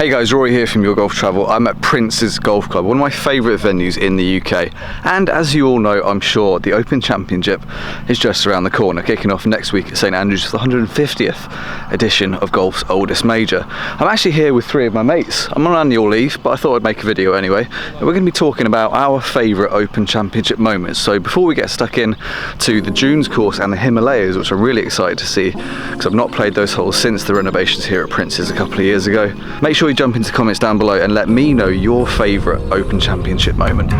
Hey guys, Rory here from Your Golf Travel. I'm at Prince's Golf Club, one of my favourite venues in the UK. And as you all know, I'm sure, the Open Championship is just around the corner, kicking off next week at St Andrews for the 150th edition of golf's oldest major. I'm actually here with three of my mates. I'm on annual leave, but I thought I'd make a video anyway. And we're going to be talking about our favourite Open Championship moments. So before we get stuck in to the Dunes course and the Himalayas, which I'm really excited to see, because I've not played those holes since the renovations here at Prince's a couple of years ago, make sure you jump into comments down below and let me know your favourite Open Championship moment.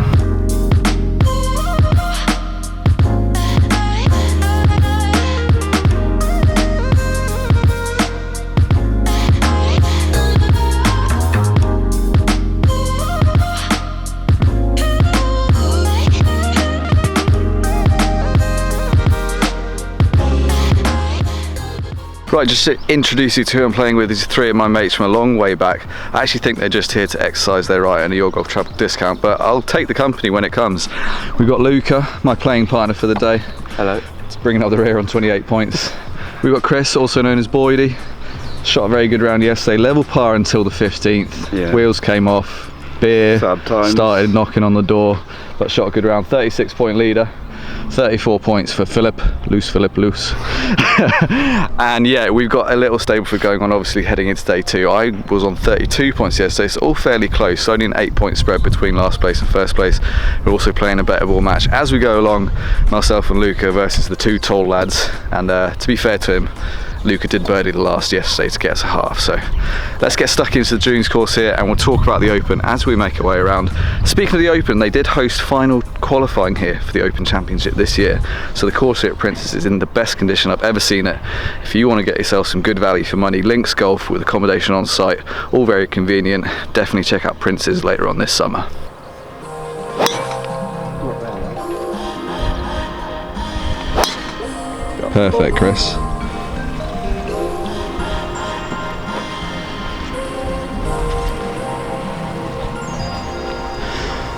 Right, just to introduce you to who I'm playing with, these three of my mates from a long way back. I actually think they're just here to exercise their right and a Your Golf Travel discount, but I'll take the company when it comes. We've got Luca, my playing partner for the day. Hello. It's bringing up the rear on 28 points. We've got Chris, also known as Boydie. Shot a very good round yesterday, level par until the 15th. Yeah. Wheels came off, beer started knocking on the door, but shot a good round, 36-point leader. 34 points for Philip, loose. And yeah, we've got a little Stableford going on, obviously heading into day two. I was on 32 points yesterday, so all fairly close, only an 8-point spread between last place and first place. We're also playing a better ball match as we go along, myself and Luca versus the two tall lads. And to be fair to him, Luca did birdie the last yesterday to get us a half. So let's get stuck into the Dunes course here and we'll talk about the Open as we make our way around. Speaking of the Open, they did host final qualifying here for the Open Championship this year. So the course here at Prince's is in the best condition I've ever seen it. If you want to get yourself some good value for money, links golf with accommodation on site, all very convenient. Definitely check out Prince's later on this summer. Perfect, Chris.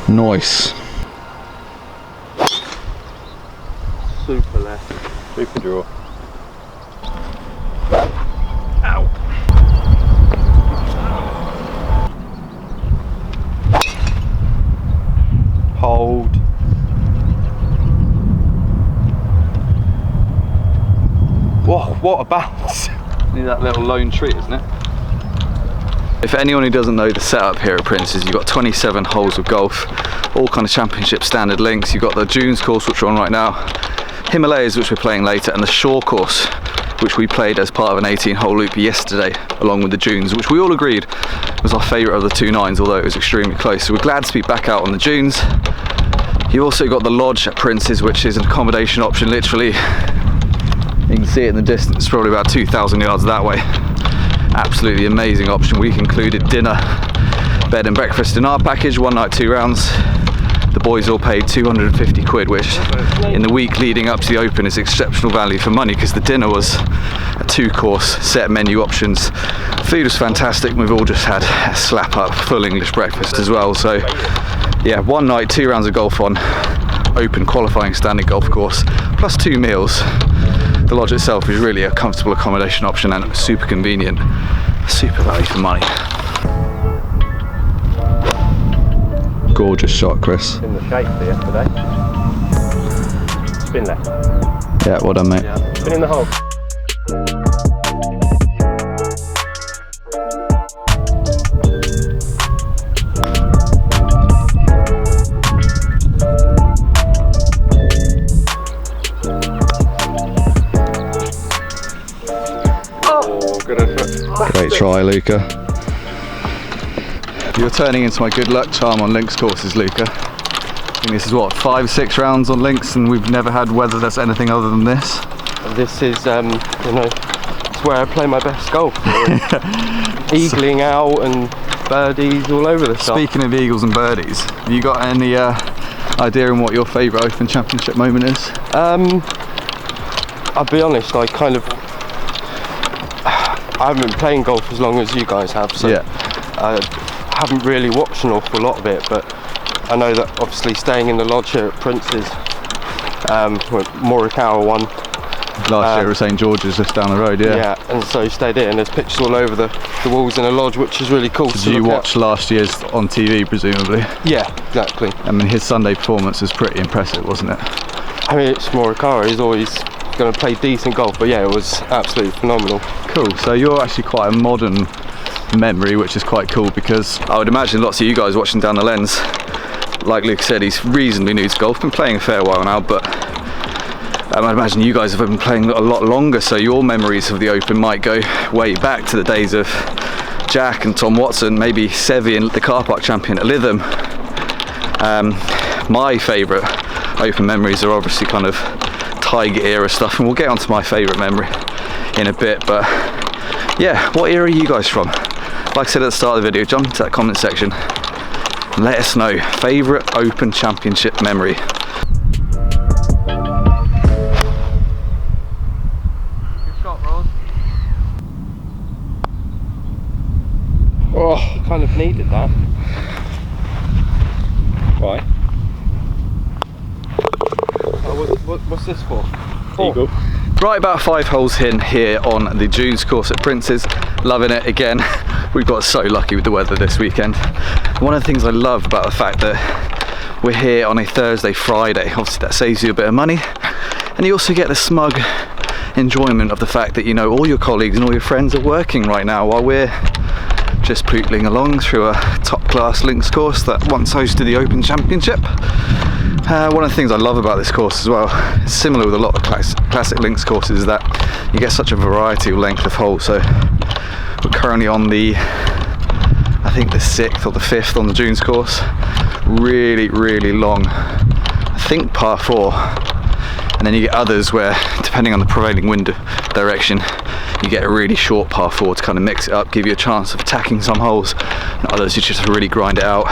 Nice. Super left. Super draw. Ow. Hold. Whoa, what a bounce. Need that little lone tree, isn't it? If anyone who doesn't know the setup here at Prince's, you've got 27 holes of golf, all kind of championship standard links. You've got the Dunes course, which we're on right now, Himalayas, which we're playing later, and the Shore course, which we played as part of an 18-hole loop yesterday, along with the Dunes, which we all agreed was our favourite of the two nines, although it was extremely close. So we're glad to be back out on the Dunes. You've also got the Lodge at Prince's, which is an accommodation option, literally. You can see it in the distance, probably about 2,000 yards that way. Absolutely amazing option. We included dinner, bed and breakfast in our package, 1 night 2 rounds. The boys all paid 250 quid, which in the week leading up to the Open is exceptional value for money, because the dinner was a 2-course set menu options. Food was fantastic. We've all just had a slap up full English breakfast as well. So yeah, 1 night 2 rounds of golf on Open qualifying standard golf course, plus 2 meals. The Lodge itself is really a comfortable accommodation option and super convenient, super value for money. Gorgeous shot, Chris. In the shape for yesterday. Spin left. Yeah, well done, mate. Yeah. Spin in the hole. Great try, Luca. You're turning into my good luck charm on links courses, Luca. I think this is what, 5-6 rounds on links, and we've never had weather that's anything other than this. This is, you know, it's where I play my best golf. Eagling out and birdies all over the shop. Speaking of eagles and birdies, have you got any idea on what your favourite Open Championship moment is? I'll be honest, I haven't been playing golf as long as you guys have, so yeah. I haven't really watched an awful lot of it, but I know that obviously staying in the Lodge here at Prince's, Morikawa won Last year at St George's, just down the road, yeah. Yeah, and so stayed here, and there's pictures all over the walls in a lodge, which is really cool. Did you watch last year's on TV, presumably? Yeah, exactly. I mean, his Sunday performance was pretty impressive, wasn't it? I mean, it's Morikawa, he's always going to play decent golf, but yeah, it was absolutely phenomenal. Cool, so you're actually quite a modern memory, which is quite cool, because I would imagine lots of you guys watching down the lens, like Luke said, he's reasonably new to golf, been playing a fair while now, but I imagine you guys have been playing a lot longer, so your memories of the Open might go way back to the days of Jack and Tom Watson, maybe Seve and the car park champion at Lytham. My favourite Open memories are obviously kind of Tiger era stuff, and we'll get onto my favourite memory in a bit, but yeah, what era are you guys from? Like I said at the start of the video, jump into that comment section and let us know, favourite Open Championship memory. Oh, kind of needed that. Why? What's this for? Eagle. Right, about 5 holes in here on the Dunes course at Prince's. Loving it again. We've got so lucky with the weather this weekend. One of the things I love about the fact that we're here on a Thursday, Friday, obviously that saves you a bit of money, and you also get the smug enjoyment of the fact that, you know, all your colleagues and all your friends are working right now while we're just pootling along through a top class links course that once hosted the Open Championship. One of the things I love about this course as well, similar with a lot of classic links courses, is that you get such a variety of length of holes. So we're currently on the, I think the 6th or the 5th on the Dunes course. Really, really long, I think par 4. And then you get others where, depending on the prevailing wind direction, you get a really short par 4 to kind of mix it up, give you a chance of attacking some holes, and others you just really grind it out.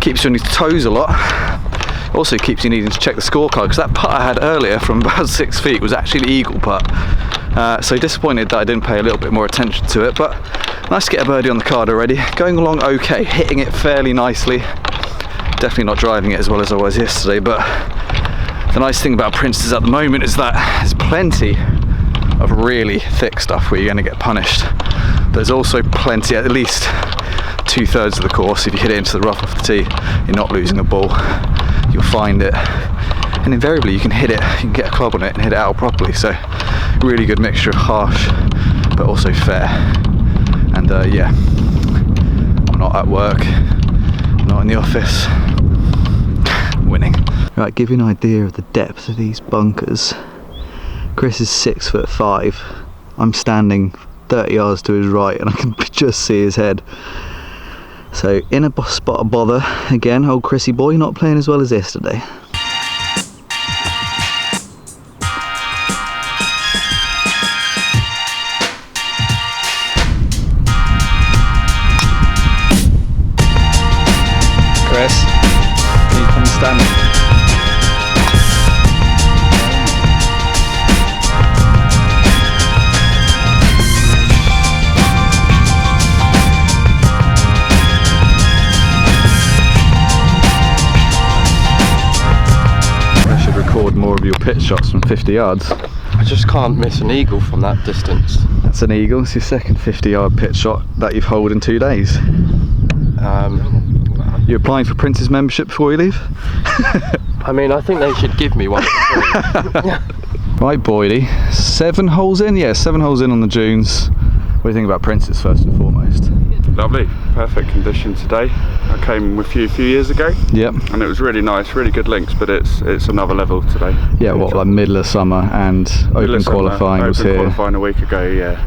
Keeps you on your toes a lot. Also keeps you needing to check the scorecard, because that putt I had earlier from about 6 feet was actually the eagle putt. So disappointed that I didn't pay a little bit more attention to it, but nice to get a birdie on the card already. Going along okay, hitting it fairly nicely. Definitely not driving it as well as I was yesterday, but the nice thing about Prince's at the moment is that there's plenty of really thick stuff where you're going to get punished. There's also plenty, at least 2/3 of the course, if you hit it into the rough off the tee, you're not losing a ball. You'll find it, and invariably you can hit it, you can get a club on it and hit it out properly. So really good mixture of harsh but also fair. And yeah, I'm not at work, I'm not in the office, winning. Right, give you an idea of the depth of these bunkers. Chris is 6'5". I'm standing 30 yards to his right and I can just see his head. So in a spot of bother again, old Chrissy boy, not playing as well as yesterday. Chris, you come standing. Record more of your pitch shots from 50 yards. I just can't miss an eagle from that distance. That's an eagle. It's your second 50-yard pitch shot that you've holed in 2 days. You're applying for Prince's membership before you leave? I mean, I think they should give me one. Right, Boydie, 7 holes in? Yeah, 7 holes in on the Dunes. What do you think about Prince's first and foremost? Lovely, perfect condition today. I came with you a few years ago. Yep. And it was really nice, really good links, but it's another level today. Yeah, what, like middle of summer, and Open qualifying was here. Open qualifying a week ago, yeah,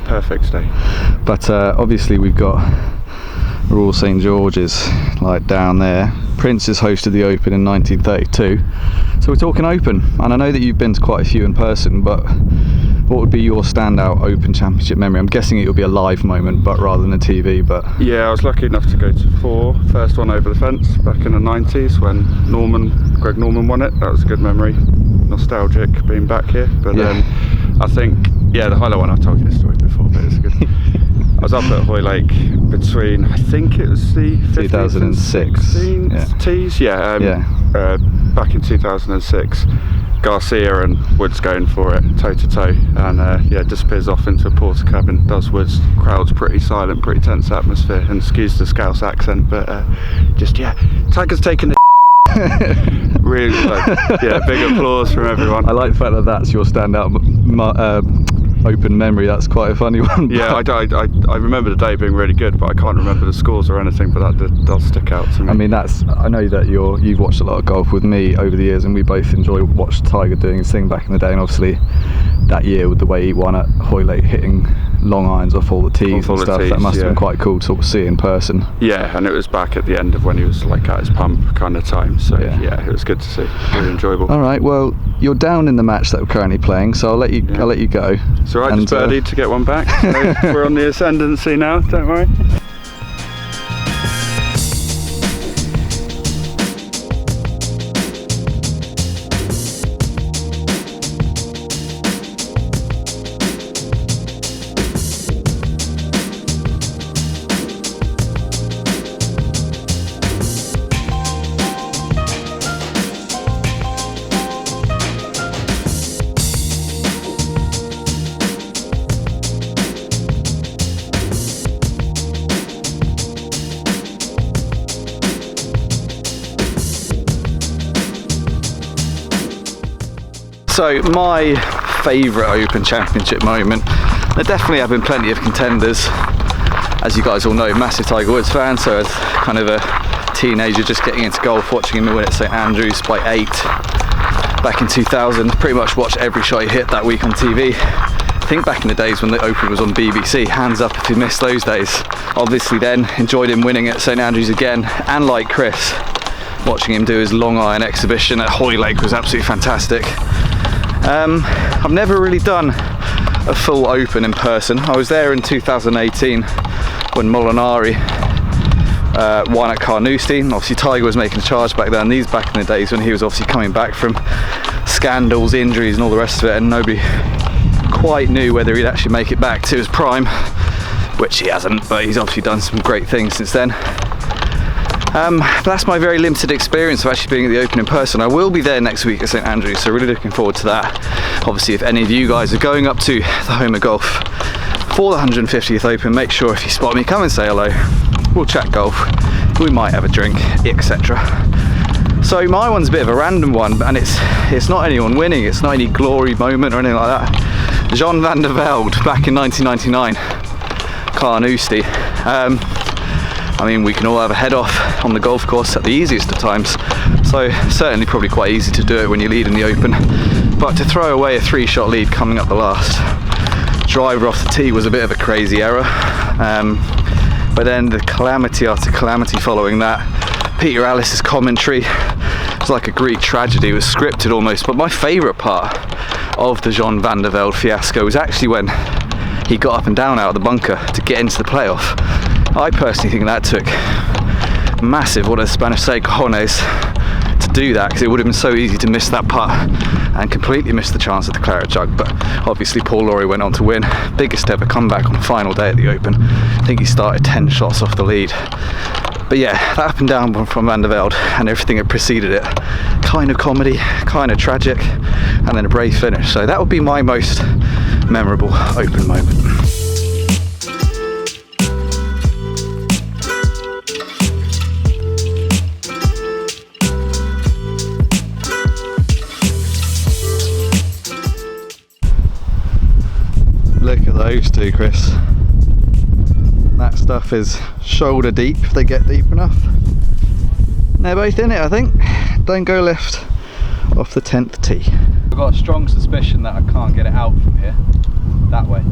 perfect day. But obviously we've got Royal St George's, like down there. Prince's hosted the Open in 1932. So we're talking Open, and I know that you've been to quite a few in person, but what would be your standout Open Championship memory? I'm guessing it will be a live moment, but rather than a TV. But yeah, I was lucky enough to go to 4. First one over the fence back in the 90s when Greg Norman won it. That was a good memory. Nostalgic being back here. But yeah. I think, yeah, the highlight one, I've told you this story before, but it's good. I was up at Hoylake between, I think it was the 2006 tees, back in 2006, Garcia and Woods going for it toe to toe, and yeah, disappears off into a porter cabin. Does Woods. Crowd's pretty silent, pretty tense atmosphere, and excuse the Scouse accent, but just yeah, Tiger's taking the really yeah, big applause from everyone. I like the fact that that's your standout open memory. That's quite a funny one. Yeah, I remember the day being really good, but I can't remember the scores or anything, but that does stick out to me. I mean, I know that you've watched a lot of golf with me over the years, and we both watched Tiger doing his thing back in the day, and obviously that year with the way he won at Hoylake, hitting long irons off all the tees and stuff, that must have been quite cool to sort of see in person. Yeah, and it was back at the end of when he was like at his pump kind of time, so yeah, it was good to see. Really enjoyable. All right, well, you're down in the match that we're currently playing, so I'll let you go. It's all right, just birdie to get one back. So we're on the ascendancy now, don't worry. So my favourite Open Championship moment, there definitely have been plenty of contenders. As you guys all know, massive Tiger Woods fan, so as kind of a teenager just getting into golf, watching him win at St Andrews by 8 back in 2000, pretty much watched every shot he hit that week on TV. I think back in the days when the Open was on BBC, hands up if you missed those days. Obviously then enjoyed him winning at St Andrews again, and like Chris, watching him do his long iron exhibition at Hoylake was absolutely fantastic. I've never really done a full Open in person. I was there in 2018 when Molinari won at Carnoustie. Obviously Tiger was making a charge back then. These back in the days when he was obviously coming back from scandals, injuries and all the rest of it, and nobody quite knew whether he'd actually make it back to his prime, which he hasn't, but he's obviously done some great things since then. But that's my very limited experience of actually being at the Open in person. I will be there next week at St Andrews, so really looking forward to that. Obviously, if any of you guys are going up to the home of golf for the 150th Open, make sure if you spot me, come and say hello. We'll chat golf, we might have a drink, etc. So my one's a bit of a random one, and it's not anyone winning, it's not any glory moment or anything like that. Jean van der Velde back in 1999, Carnoustie. I mean, we can all have a head off on the golf course at the easiest of times, so certainly probably quite easy to do it when you lead in the Open, but to throw away a 3-shot lead coming up the last driver off the tee was a bit of a crazy error, but then the calamity after calamity following that. Peter Alice's commentary was like a Greek tragedy, it was scripted almost, but my favourite part of the Jean van der Velde fiasco was actually when he got up and down out of the bunker to get into the playoff. I personally think that took massive, what does Spanish say, cojones, to do that, because it would have been so easy to miss that putt and completely miss the chance at the claret jug. But obviously Paul Lawrie went on to win, biggest ever comeback on the final day at the Open. I think he started 10 shots off the lead. But yeah, that up and down from Van der Velde and everything that preceded it, kind of comedy, kind of tragic, and then a brave finish. So that would be my most memorable Open moment. Look at those two, Chris. That stuff is shoulder deep if they get deep enough. They're both in it, I think. Don't go left off the 10th tee. I've got a strong suspicion that I can't get it out from here. That way.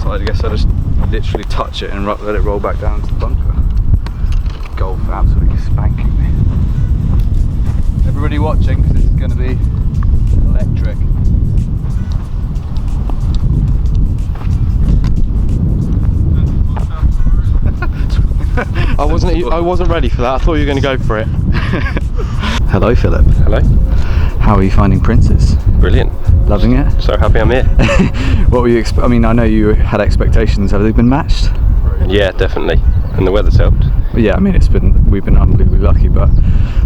So I guess I'll just literally touch it and let it roll back down to the bunker. Golf absolutely spanking me. Everybody watching, because this is going to be electric. I wasn't ready for that. I thought you were going to go for it. Hello, Philip. Hello. How are you finding Princes? Brilliant. Loving it? So happy I'm here. What were you I mean, I know you had expectations. Have they been matched? Yeah, definitely. And the weather's helped. Yeah, I mean, it's been we've been unbelievably lucky. But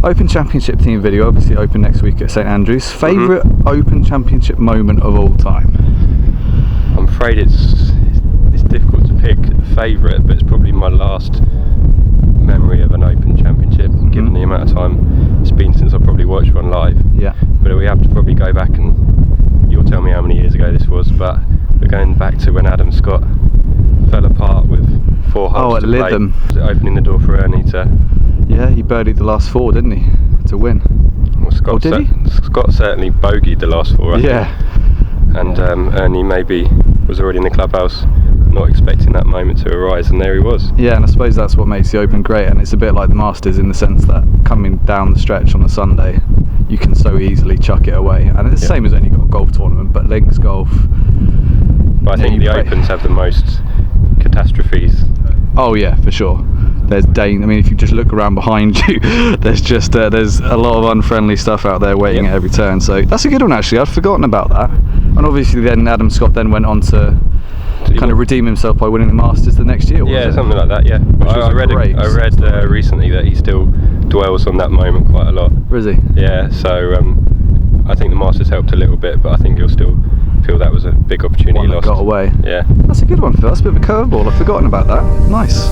Open Championship team video, obviously Open next week at St Andrews. Favourite Open Championship moment of all time? I'm afraid it's difficult to pick a favourite, but it's probably my last memory of an Open Championship, given the amount of time it's been since I probably watched one live. Yeah. But we have to probably go back, and you'll tell me how many years ago this was, but we're going back to when Adam Scott fell apart with 4 holes to play. Lytham. Opening the door for Ernie to... Yeah, he birdied the last 4, didn't he? To win. Well, Scott, did he? Scott certainly bogeyed the last 4, I think. And Ernie maybe was already in the clubhouse, not expecting that moment to arise, and there he was. Yeah, and I suppose that's what makes the Open great, and it's a bit like the Masters in the sense that coming down the stretch on a Sunday, you can so easily chuck it away. And it's the same as any golf tournament, but links golf. But I think the Opens have the most catastrophes. Oh yeah, for sure. There's I mean, if you just look around behind you, there's just there's a lot of unfriendly stuff out there waiting at every turn. So that's a good one actually. I'd forgotten about that. And obviously then Adam Scott then went on to kind of redeem himself by winning the Masters the next year. Yeah, something like that. Yeah. I read recently that he still dwells on that moment quite a lot. Is he? Yeah. So I think the Masters helped a little bit, but I think he'll still feel that was a big opportunity One that lost. got away. Yeah. That's a good one, Phil. That's a bit of a curveball. I've forgotten about that. Nice.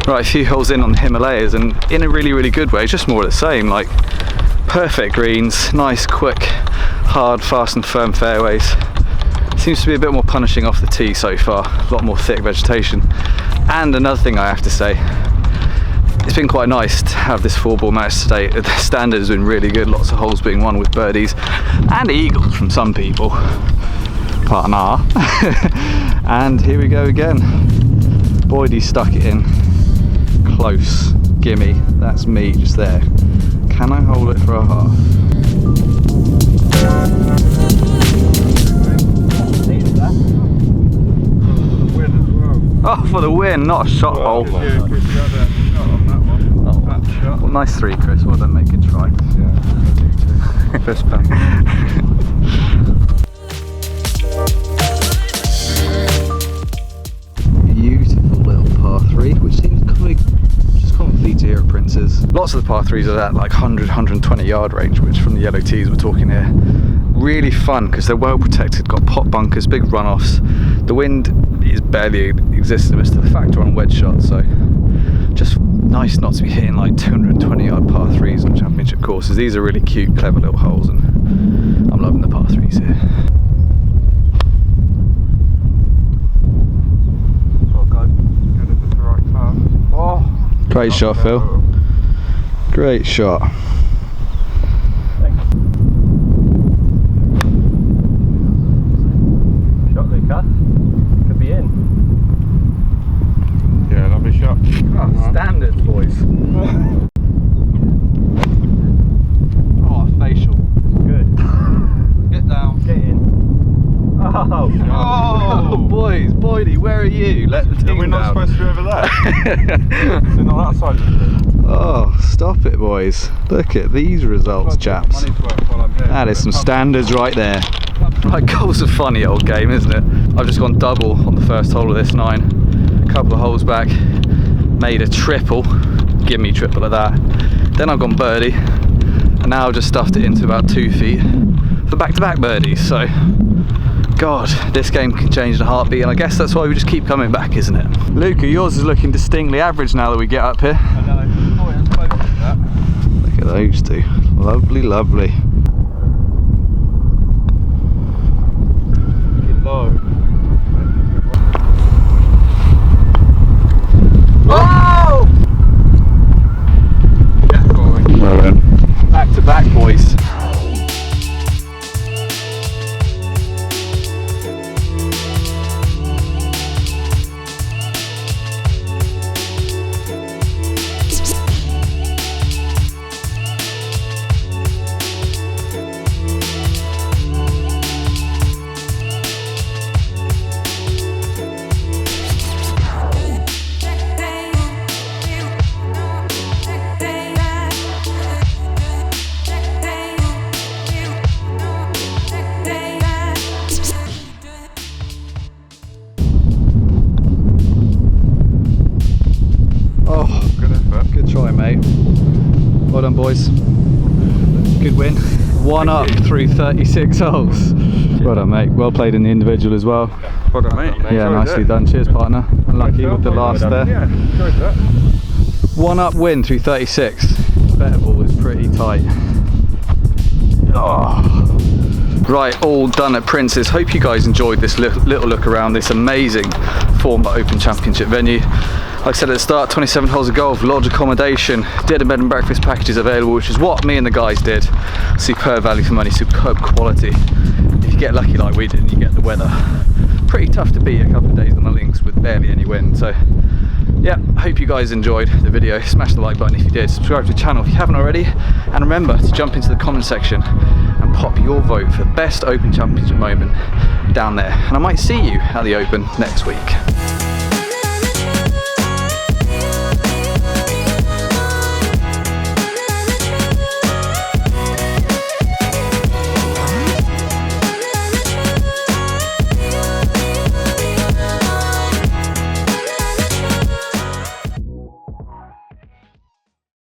Right, a few holes in on the Himalayas, and in a really, really good way, just more of the same, like perfect greens, nice, quick, hard, fast and firm fairways. Seems to be a bit more punishing off the tee so far, a lot more thick vegetation. And another thing I have to say, it's been quite nice to have this 4-ball match today. The standard has been really good, lots of holes being won with birdies and eagles from some people. Partner. And here we go again. Boydie stuck it in. Close, gimme, that's me just there. Can I hold it for a half? Oh, for the win, not a shot hole. Well, nice 3, Chris, well done, make it try. Fist bump. Beautiful little par 3, which seems quite just comfy to here at Prince's. Lots of the par 3s are that like 100, 120 yard range, which from the yellow tees we're talking here. Really fun because they're well protected, got pot bunkers, big runoffs. The wind is barely existing, it's still a factor on wedge shots, so just nice not to be hitting like 220 yard par 3s on championship courses. These are really cute, clever little holes, and I'm loving the par 3s here. Great shot, Phil. Great shot. Shot, Luca. Could be in. Yeah, lovely shot. Oh, standards, boys. Oh, facial. Good. Get down. Get in. Oh, boys, Boydie, where are you? Let the team We're not down. supposed to be over there. They're not that side of the field. Oh, stop it, boys. Look at these results, chaps. Money's worth while I'm here. That is some standards right there. Right, golf's a funny old game, isn't it? I've just gone double on the first hole of this 9. A couple of holes back, made a triple. Give me triple of that. Then I've gone birdie, and now I've just stuffed it into about 2 feet for back-to-back birdies. So, God, this game can change in a heartbeat, and I guess that's why we just keep coming back, isn't it? Luca, yours is looking distinctly average now that we get up here. I know. Oh, it's close to that. Look at those two. Lovely, lovely. Low. Oh! Yeah, going. Well then. Back to back, boys. done, boys. Good win. One up through 36 holes. Well done, mate. Well played in the individual as well. Well done, mate. Yeah, nicely done. Cheers, partner. Unlucky with the last there. Yeah, enjoyed that. One up win through 36. Better ball was pretty tight. Oh. Right, all done at Prince's. Hope you guys enjoyed this little look around this amazing Formula Open Championship venue. Like I said at the start, 27 holes of golf, lodge accommodation, dinner, bed and breakfast packages available, which is what me and the guys did. Superb value for money, superb quality. If you get lucky like we did and you get the weather, pretty tough to beat a couple of days on the links with barely any wind. So yeah, hope you guys enjoyed the video. Smash the like button if you did, subscribe to the channel if you haven't already, and remember to jump into the comment section and pop your vote for best Open Championship moment down there. And I might see you at the Open next week.